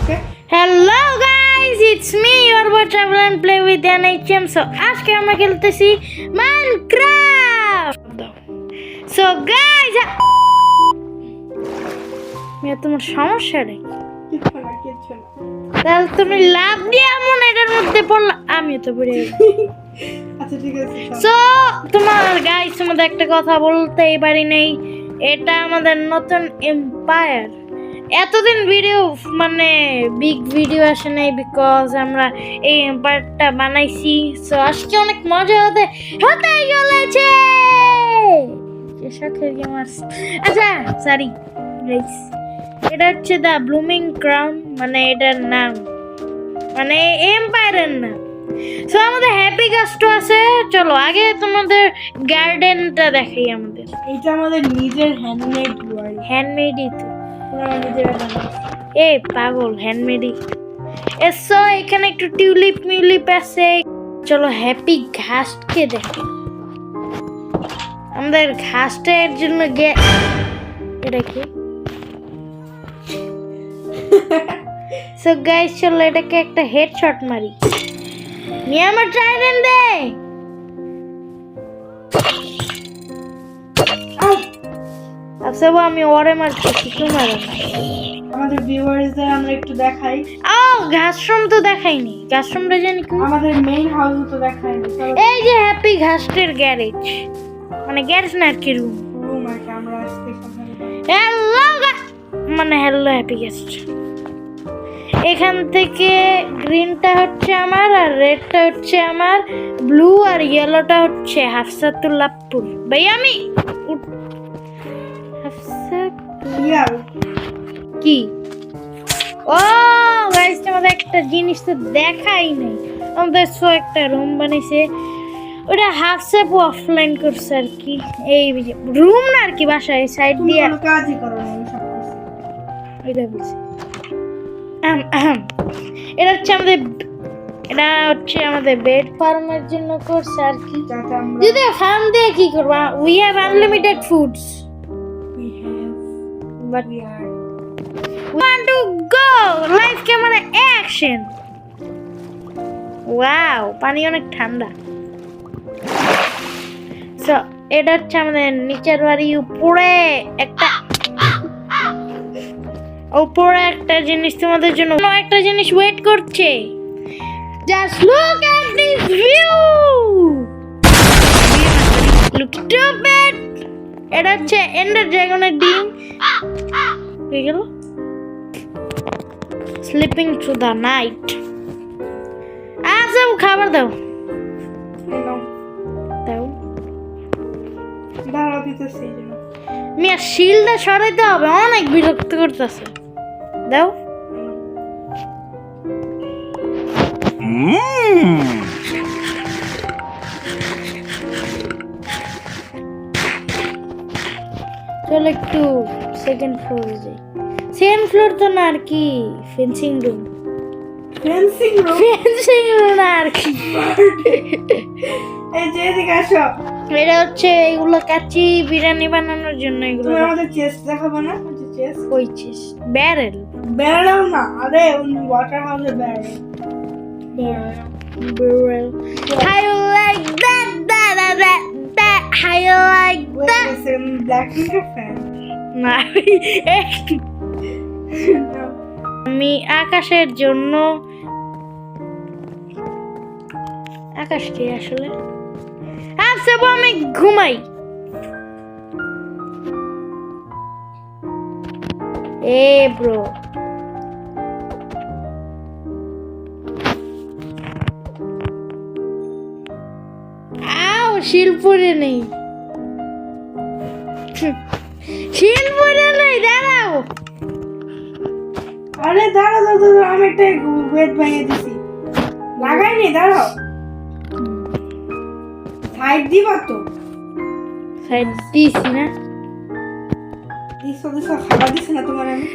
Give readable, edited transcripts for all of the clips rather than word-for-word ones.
আজকে? Hello guys, it's me your boy travel and play with NHM. So আজকে আমরা খেলতেছি মাইনক্রাফট। সো গাইস, তোমার সমস্যা নেই, কিচ্ছু না। তাহলে তুমি লাভ দিয়ে এমন এটার মধ্যে পড়লা, আমিও তো পড়ে গেছি। আচ্ছা ঠিক আছে। সো তোমার গাইস, তোমাদের একটা কথা বলতেই পারি নেই, এটা আমাদের নতুন এম্পায়ার। এতদিন ভিডিও মানে বিগ ভিডিও আসে নাই বিকজ আমরা এই এম্পায়ারটা বানাইছি। সো আজকে অনেক মজা হতেই চলেছে। আচ্ছা সরি গাইস, এটা হচ্ছে দ্য ব্লুমিং ক্রাউন, মানে এটার নাম, মানে এম্পায়ারের নাম। সো আমাদের হ্যাপি গাছটা আছে। চলো আগে তোমাদের গার্ডেনটা দেখাই আমাদের। এটা আমাদের নিজের হ্যান্ডমেড বাড়ি। হ্যান্ডমেডই তো, আমরা নিজেরা বানাই। এ পাগল, হ্যান্ডমেডই। এসো এখানে একটু টিউলিপ মিউলিপ আছে। চলো হ্যাপি ঘাসকে দেখি। আমাদের ঘাসটা এর জন্য এটা কি? সো গাইস চলো এটাকে একটা হেডশট মারি। নিয়ে আমার ট্রাইডেন্ট দে। আচ্ছা আমি ওরে মারতেছি, তোমার আমাদের ভিউয়ার্সদের আমরা একটু দেখাই। ঘাসরুম তো দেখাইনি, ঘাসরুমটা জানি কি? আমাদের মেইন হাউস তো দেখাইনি। এই যে হ্যাপি ঘাসের গ্যারেজ, মানে গ্যারেজ না আর কি, রুম। রুম আছে। আমরা আজকে সকালে হ্যালো মানে হ্যালো হ্যাপি গেস্ট। এখান থেকে গ্রিনটা হচ্ছে আমার, আর রেডটা হচ্ছে আমার, ব্লু আর ইয়েলোটা হচ্ছে হাফসাতুল্লাহপুর। ভাই আমি কি? ও গাইস, আমাদের একটা জিনিস তো দেখাই নাই। আমাদের সো একটা রুম বানাইছে, ওটা হাফসাপ অফলাইন করছে আর কি। এই রুম না আর কি, বাসায় সাইড দিয়ে কাজই করো না, সব কিছু এটা বলছি। এটা হচ্ছে আমাদের বেড ফার্মের জন্য করছে আর কি। যাতে আমরা যদি ফার্ম দিয়ে কি করবা, we have unlimited foods but we are want to go live camera action. Wow, পানি অনেক ঠান্ডা। সো এটা হচ্ছে আমাদের নিচের বাড়ি। উপরে একটা জিনিস তোমাদের জন্য, একটা জিনিস ওয়েট করছে। Just look at this view, look stupid. এটা হচ্ছে এন্ডার ড্রাগনের ডিম। কি গেল? Sleeping through the night. আচ্ছা খাবার দাও দাও। দাঁড়াও দিতেছি। মিয়া শিলটা সরাইতে হবে, অনেক বিরক্ত করতেছে। দাও। চলো একটু সেকেন্ড ফ্লোরে যাই। সেকেন্ড ফ্লোর তো না আর কি, ফেন্সিং রুম। ফেন্সিং রুম না আর কি। এই যে এদিকে আসো। এটা হচ্ছে এগুলো কাচ্চি বিরিয়ানি বানানোর জন্য। এগুলো তুমি আমাদের চেস্ট দেখাবো না? চেস্ট ওই চিজ ব্যারেল। ব্যারেল না, আরে ওয়াটার হাউসের ব্যারেল। Barrel. How you like that? How you like that? ব্ল্যাকপিঙ্কের ফ্যান। না, আমি আকাশের জন্য। আকাশ কি আসলে? আচ্ছা আমি ঘুমাই। ব্রো শিলপুরে নেই, শিলপুরে নেই, দাঁড়াও। আরে দাঁড়াও, আমি একটা ওয়েট ভেঙে দিছি, লাগাইনি। দাঁড়াও, সাইড দিবা তো? সাইড দিছি না, দিছো খাবার দিছি না তোমার আমি।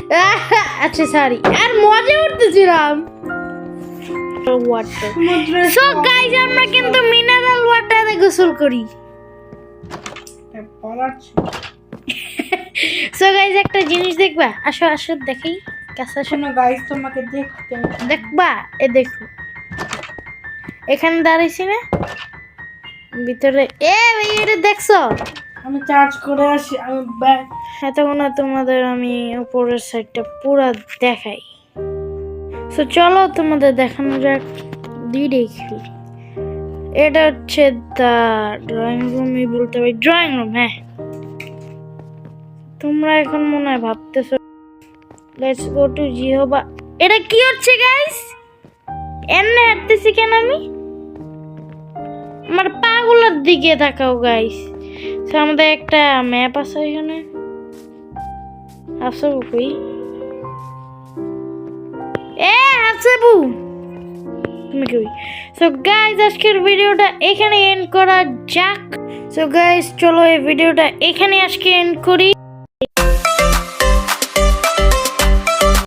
আচ্ছা সরি, আর মজা উঠতেছিলাম। ওয়াটার। সো গাইস, আমরা কিন্তু মিনারেল ওয়াটারে গোসল করি। সো গাইস, একটা জিনিস দেখবা, আসো আসো দেখাই। কাছে আসো। শোনো গাইস, তোমাকে দেখতে দেখবা, এ দেখো এখানে দাঁড়াইছি না ভিতরে। এ ভাই এটা দেখছো? আমি চার্জ করে আসি, আমি ব্যাগ। এতক্ষণ তোমাদের আমি উপরের সাইডটা পুরো দেখাই। তো চলো তোমাদের দেখানো যাক। দেখি এটা হচ্ছে দা ড্রয়িং রুমই বলতে পারি, ড্রয়িং রুম। হ্যাঁ, তোমরা এখন মনে হয় ভাবতেছো লেটস গো টু জিহোবা। এটা কি হচ্ছে গাইস? এমনি হাঁটতেছি কেন আমি? আমার পাগুলোর দিকে তাকাও গাইস। তো আমাদের একটা ম্যাপ আছে এখানে। হাসবু কই? এ হাসবু তুমি কই? সো গাইস আজকের ভিডিওটা এখানে এন্ড করা যাক। সো গাইস চলো এই ভিডিওটা এখানে আজকে এন্ড করি।